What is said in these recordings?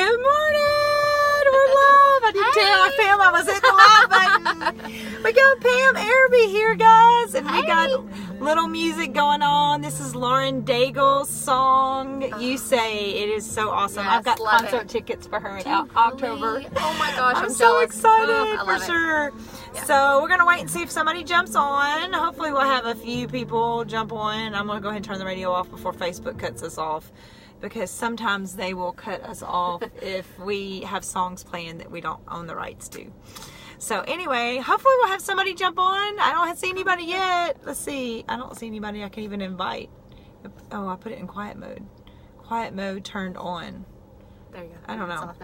Good morning! We're live! I didn't tell Pam I was hitting the live button. We got Pam Arabie here, guys. And we got little music going on. This is Lauren Daigle's song, You Say. It is so awesome. Yes, I've got concert tickets for her in October. Really? Oh my gosh, I'm so jealous. excited for it. sure. Yeah. So we're going to wait and see if somebody jumps on. Hopefully we'll have a few people jump on. I'm going to go ahead and turn the radio off before Facebook cuts us off, because sometimes they will cut us off if we have songs playing that we don't own the rights to. So anyway, hopefully we'll have somebody jump on. I don't see anybody yet. Let's see. I don't see anybody I can even invite. Oh, I put it in quiet mode. Quiet mode turned on. There you go. I don't know. It's off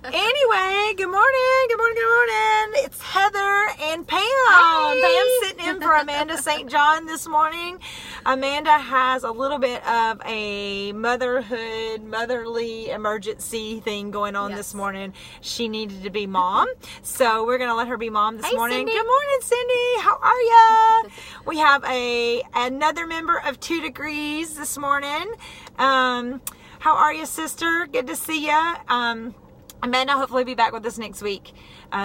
Anyway, good morning. Good morning. Good morning. It's Heather and Pam. Hey. Pam's sitting in for Amanda St. John this morning. Amanda has a little bit of a motherly emergency thing going on this morning. She needed to be mom. So we're going to let her be mom this morning. Cindy. Good morning, Cindy. How are ya? We have another member of 2 Degrees this morning. How are you, sister? Good to see you. Amanda hopefully will be back with us next week.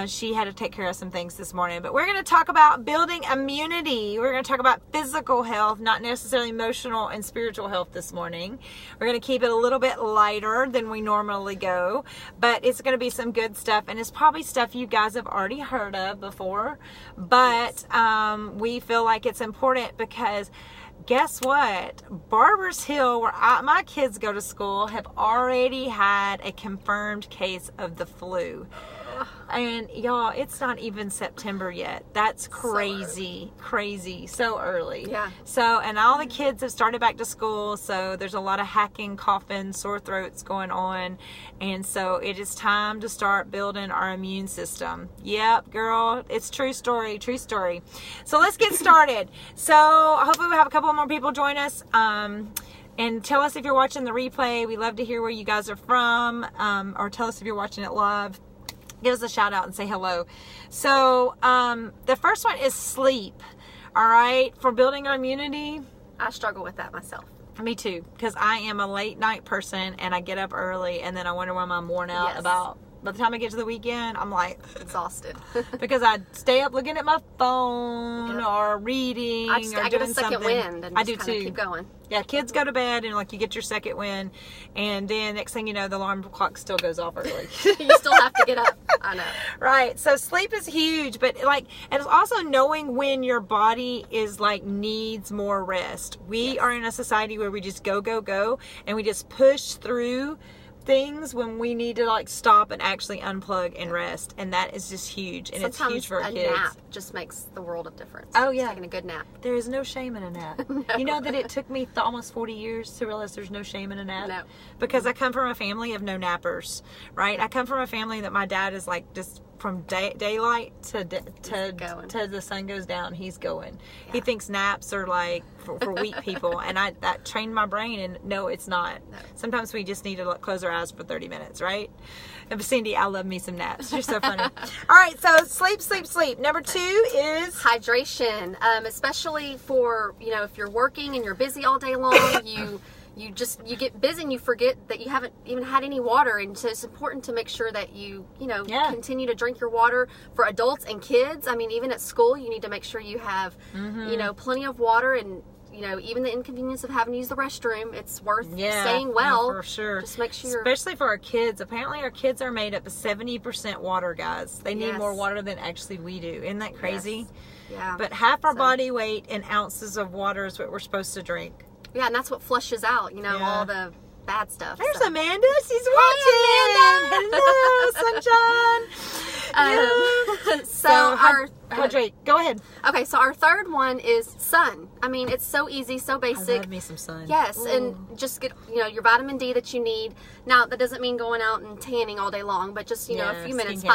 She had to take care of some things this morning. But we're going to talk about building immunity. We're going to talk about physical health, not necessarily emotional and spiritual health this morning. We're going to keep it a little bit lighter than we normally go. But it's going to be some good stuff. And it's probably stuff you guys have already heard of before. But we feel like it's important because guess what? Barbers Hill, where my kids go to school, have already had a confirmed case of the flu. And y'all, it's not even September yet. That's crazy. So early. Yeah. So, and all the kids have started back to school. So there's a lot of hacking, coughing, sore throats going on. And so it is time to start building our immune system. Yep, girl. It's true story. So let's get started. So hopefully we'll have a couple more people join us. And tell us if you're watching the replay. We love to hear where you guys are from. Or tell us if you're watching it live. Give us a shout out and say hello. So the first one is sleep. All right, for building our immunity. I struggle with that myself. Me too, because I am a late night person and I get up early and then I wonder when I'm worn out about. By the time I get to the weekend, I'm like exhausted because I stay up looking at my phone or reading I or get doing a second something. wind and I just do too. Keep going. Yeah, kids go to bed and like you get your second wind, and then next thing you know, the alarm clock still goes off early. You still have to get up. I know. Right. So sleep is huge, but and it's also knowing when your body is needs more rest. We are in a society where we just go, and we just push through things when we need to stop and actually unplug and rest, and that is just huge, and Sometimes it's huge for our kids. A nap just makes the world of difference. Oh yeah, taking a good nap. There is no shame in a nap. No. You know that it took me almost 40 years to realize there's no shame in a nap. No. Because I come from a family of no nappers, right? I come from a family that my dad is just from daylight to the sun goes down, he's going. Yeah. He thinks naps are for weak people, and that trained my brain, and no, it's not. No. Sometimes we just need to close our eyes for 30 minutes, right? And Cindy, I love me some naps. You're so funny. All right, so sleep. Number 2 is hydration, especially for if you're working and you're busy all day long. You get busy and you forget that you haven't even had any water, and so it's important to make sure that you continue to drink your water. For adults and kids, I mean, even at school, you need to make sure you have plenty of water, and even the inconvenience of having to use the restroom, it's worth staying well. No, for sure. Just make sure, especially for our kids. Apparently, our kids are made up of 70% water, guys. They need more water than actually we do. Isn't that crazy? Yes. Yeah. But half our body weight in ounces of water is what we're supposed to drink. Yeah, and that's what flushes out, all the bad stuff. There's Amanda. She's watching. Hello, sunshine. Hydrate. Go ahead. Okay, so our third one is sun. I mean, it's so easy, so basic. I love me some sun. Yes, Ooh. and just get your vitamin D that you need. Now, that doesn't mean going out and tanning all day long, but just a few minutes,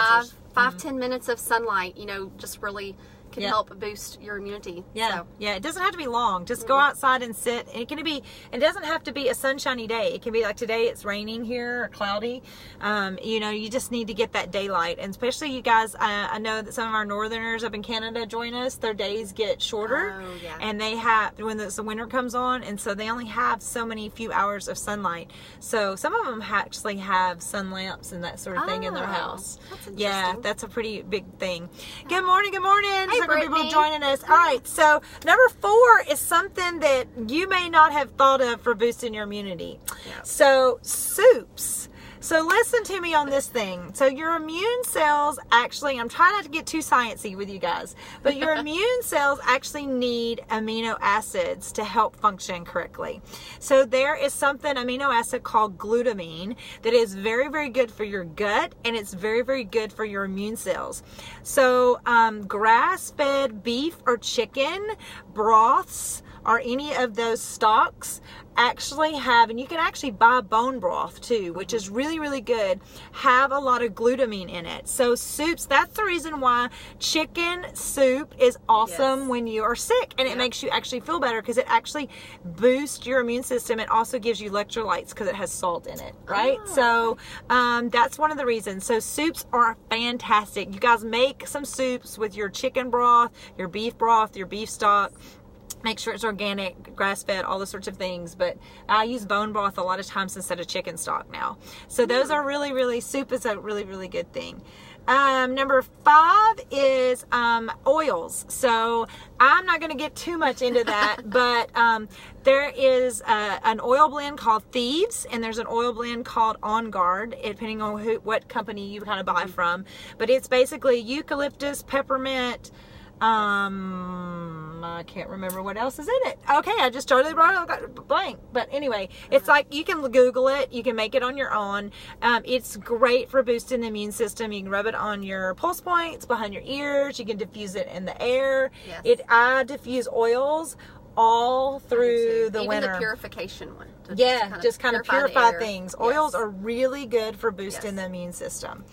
10 minutes of sunlight, just really can help boost your immunity. Yeah. So. Yeah. It doesn't have to be long. Just go outside and sit. And it doesn't have to be a sunshiny day. It can be like today it's raining here or cloudy. You just need to get that daylight. And especially you guys, I know that some of our northerners up in Canada join us. Their days get shorter. Oh, yeah. And they have, when the winter comes on, and so they only have so many few hours of sunlight. So some of them actually have sun lamps and that sort of thing in their house. That's interesting. Yeah, that's a pretty big thing. Good morning. Good morning. Hey, So many people Brittany. joining us. All right, so number 4 is something that you may not have thought of for boosting your immunity. Yeah. So soups. So listen to me on this thing. So your immune cells actually, I'm trying not to get too sciencey with you guys, but your immune cells actually need amino acids to help function correctly. So there is something, amino acid called glutamine, that is very, very good for your gut, and it's very, very good for your immune cells. So grass-fed beef or chicken broths, or any of those stocks actually have, and you can actually buy bone broth too, which is really, really good, have a lot of glutamine in it. So soups, that's the reason why chicken soup is awesome when you are sick, and it makes you actually feel better because it actually boosts your immune system. It also gives you electrolytes because it has salt in it, right? So that's one of the reasons. So soups are fantastic. You guys make some soups with your chicken broth, your beef stock. Make sure it's organic, grass-fed, all those sorts of things. But I use bone broth a lot of times instead of chicken stock now. So those are really, really, soup is a really, really good thing. Number 5 is oils. So I'm not going to get too much into that, but there is an oil blend called Thieves, and there's an oil blend called On Guard, depending on what company you kind of buy from. But it's basically eucalyptus, peppermint, I can't remember what else is in it. Okay, I just totally got blank. But anyway, it's like, you can Google it. You can make it on your own. It's great for boosting the immune system. You can rub it on your pulse points, behind your ears. You can diffuse it in the air. Yes. I diffuse oils all through the winter. Even the purification one. Just kind of purify things. Oils Yes. are really good for boosting the immune system.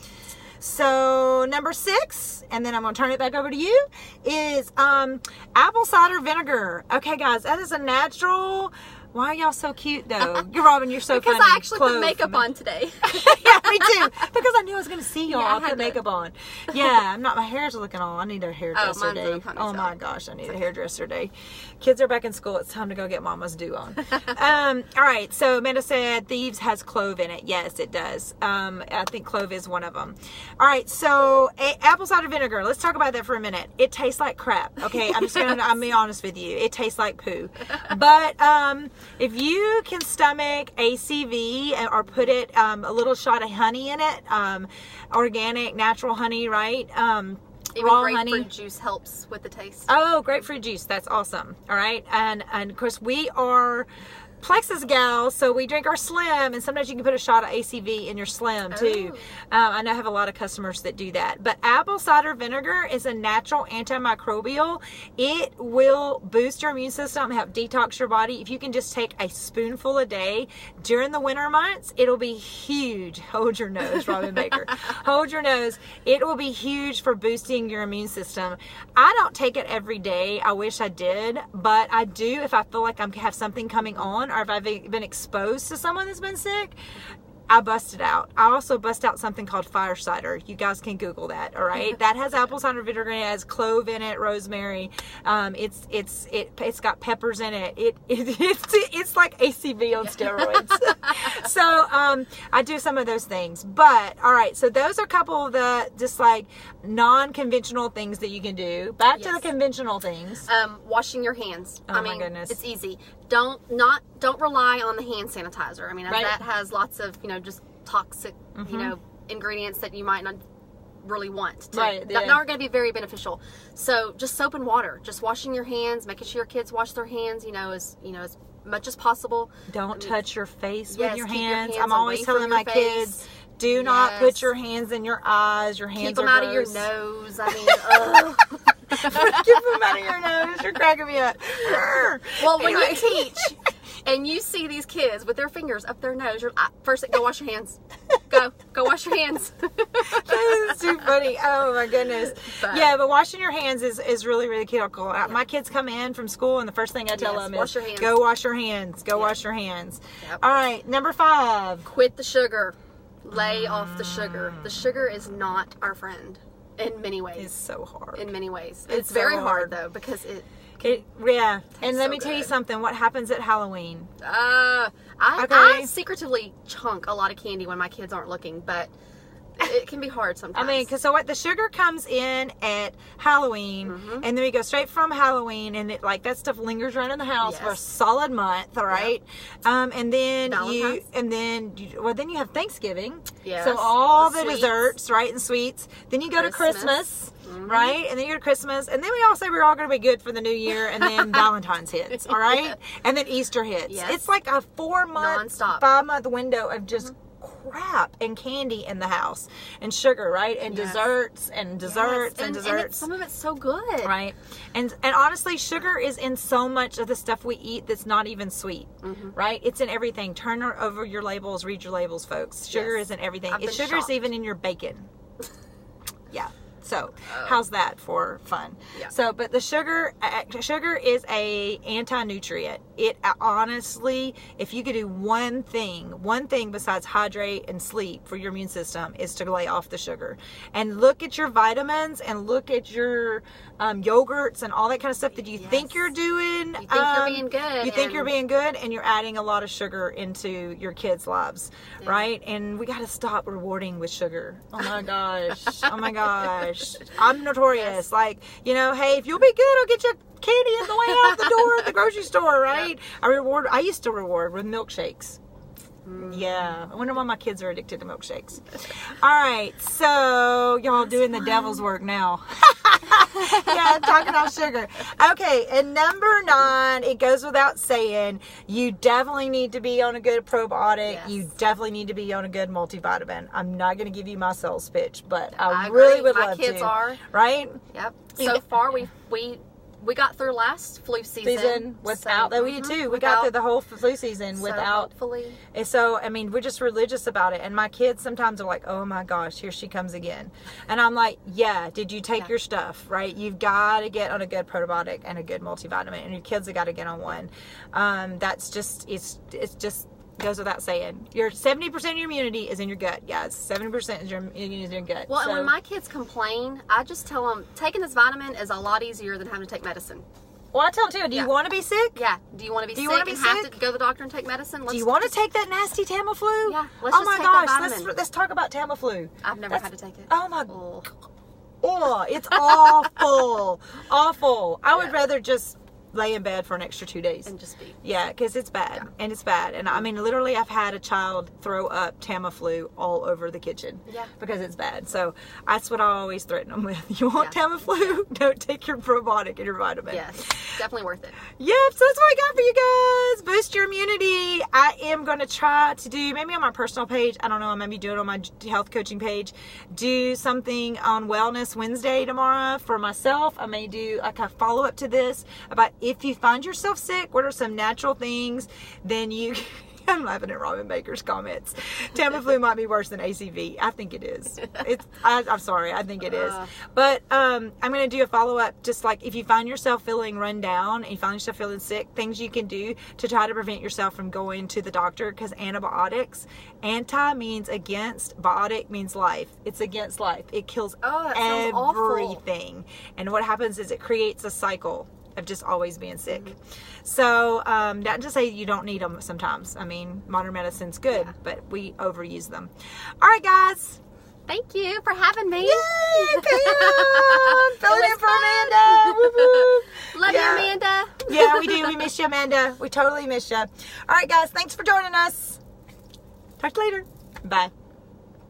So number 6, and then I'm going to turn it back over to you, is apple cider vinegar. Okay, guys, that is a natural. Why are y'all so cute, though? You're Robin, you're so because funny. I actually put makeup on today. Yeah, me too. Because I knew I was going to see y'all. Yeah, I put makeup on. Yeah, my hair's looking all. I need a hairdresser day. Oh my gosh, I need a hairdresser day. Kids are back in school. It's time to go get mama's do on. All right, so Amanda said Thieves has clove in it. Yes, it does. I think clove is one of them. All right, so apple cider vinegar. Let's talk about that for a minute. It tastes like crap. Okay, I'm just going to be honest with you. It tastes like poo. But if you can stomach ACV or put it a little shot of honey in it, organic, natural honey, right? Even raw grapefruit honey juice helps with the taste. Oh, grapefruit juice. That's awesome. All right. And of course, we are Plexus gals, so we drink our Slim, and sometimes you can put a shot of ACV in your Slim too. I know I have a lot of customers that do that. But apple cider vinegar is a natural antimicrobial. It will boost your immune system, help detox your body. If you can just take a spoonful a day during the winter months, it'll be huge. Hold your nose, Robin Baker. Hold your nose. It will be huge for boosting your immune system. I don't take it every day. I wish I did, but I do if I feel like I have something coming on, or if I've been exposed to someone that's been sick. I bust it out. I also bust out something called fire cider. You guys can Google that. All right, that has apple cider vinegar in it. It has clove in it, rosemary. It's got peppers in it. It's like ACV on steroids. So I do some of those things. But all right, so those are a couple of the just like non-conventional things that you can do. Back to the conventional things. Washing your hands. Oh, my goodness. It's easy. Don't rely on the hand sanitizer. I mean, that has lots of just toxic ingredients that you might not really want. Not going to be very beneficial. So just soap and water. Just washing your hands, making sure your kids wash their hands. As much as possible. Don't touch your face with your hands. Your hands I'm always telling my kids, do not put your hands in your eyes. Your hands keep them out of your nose. I mean, keep them out of your nose. You're cracking me up. Well, when you teach and you see these kids with their fingers up their nose, you're first go wash your hands. Go wash your hands. That's too funny. Oh my goodness. But washing your hands is really, really critical. My kids come in from school and the first thing I tell them is go wash your hands. Go wash your hands. Yep. All right, number 5. Quit the sugar. Lay off the sugar. The sugar is not our friend in many ways. It's so hard. In many ways. It's very so hard though because it and let me tell you something. What happens at Halloween? I secretively chunk a lot of candy when my kids aren't looking, but it can be hard sometimes. I mean, because the sugar comes in at Halloween, and then we go straight from Halloween, and that stuff lingers around in the house for a solid month, all right? Yep. And then then you have Thanksgiving. Yes. So all the desserts, right, and sweets. Then you go to Christmas. Right? And then you go to Christmas. And then we all say we're all going to be good for the new year. And then Valentine's hits. All right? And then Easter hits. Yes. It's like a 4-month, 5-month window of just crap and candy in the house. And sugar, right? And desserts and desserts and desserts. And some of it's so good. Right? And honestly, sugar is in so much of the stuff we eat that's not even sweet. Right? It's in everything. Turn over your labels. Read your labels, folks. Sugar is in everything. Sugar is even in your bacon. Yeah. So, how's that for fun? Yeah. So, but the sugar is a anti-nutrient. It honestly, if you could do one thing besides hydrate and sleep for your immune system is to lay off the sugar. And look at your vitamins and look at your yogurts and all that kind of stuff that you think you're doing. You think you're being good. You think you're being good, and you're adding a lot of sugar into your kids' lives, right? And we got to stop rewarding with sugar. Oh my gosh. Oh my gosh. I'm notorious. Like, hey, if you'll be good, I'll get you candy on the way out the door at the grocery store, right? Yep. I used to reward with milkshakes. Yeah. I wonder why my kids are addicted to milkshakes. All right. So, y'all doing the devil's work now. Yeah, talking about sugar. Okay. And number 9, it goes without saying, you definitely need to be on a good probiotic. Yes. You definitely need to be on a good multivitamin. I'm not going to give you my sales pitch, but I really would love to. My kids are. Right? Yep. So far, we got through last flu season without, we did too. We got through the whole flu season without. Hopefully. And so, I mean, we're just religious about it. And my kids sometimes are like, oh my gosh, here she comes again. And I'm like, yeah, did you take your stuff, right? You've got to get on a good probiotic and a good multivitamin. And your kids have got to get on one. That's just, it's just goes without saying. Your 70% of your immunity is in your gut, guys. 70% of your immunity is in your gut. Well, and when my kids complain, I just tell them taking this vitamin is a lot easier than having to take medicine. Well, I tell them too. Do you want to be sick? Yeah. Do you want to be sick and have to go to the doctor and take medicine? Do you want to take that nasty Tamiflu? Yeah. Let's just take that vitamin. Let's talk about Tamiflu. I've never had to take it. Oh my god. Oh, it's awful. Awful. I would rather just lay in bed for an extra 2 days and just be because it's bad and it's bad. And I mean, literally, I've had a child throw up Tamiflu all over the kitchen because it's bad. So that's what I always threaten them with. You want Tamiflu? Don't take your probiotic and your vitamin. Yes, definitely worth it. Yep. So that's what I got for you guys. Boost your immunity. I am going to try to do, maybe on my personal page, I don't know, I maybe do it on my health coaching page, do something on Wellness Wednesday tomorrow for myself. I may do like a follow up to this about if you find yourself sick, what are some natural things, then you... I'm laughing at Robin Baker's comments. Tamiflu might be worse than ACV. I think it is. I'm sorry. I think it is. But I'm going to do a follow-up, just like if you find yourself feeling run down and you find yourself feeling sick, things you can do to try to prevent yourself from going to the doctor, because antibiotics, anti means against, biotic means life. It's against life. It kills everything. And what happens is it creates a cycle of just always being sick. So not to say you don't need them sometimes. I mean, modern medicine's good, but we overuse them. All right, guys. Thank you for having me. Yay, Pam! Filling in for Amanda. Woo-hoo. Love you, Amanda. Yeah, we do. We miss you, Amanda. We totally miss you. All right, guys. Thanks for joining us. Talk to you later. Bye.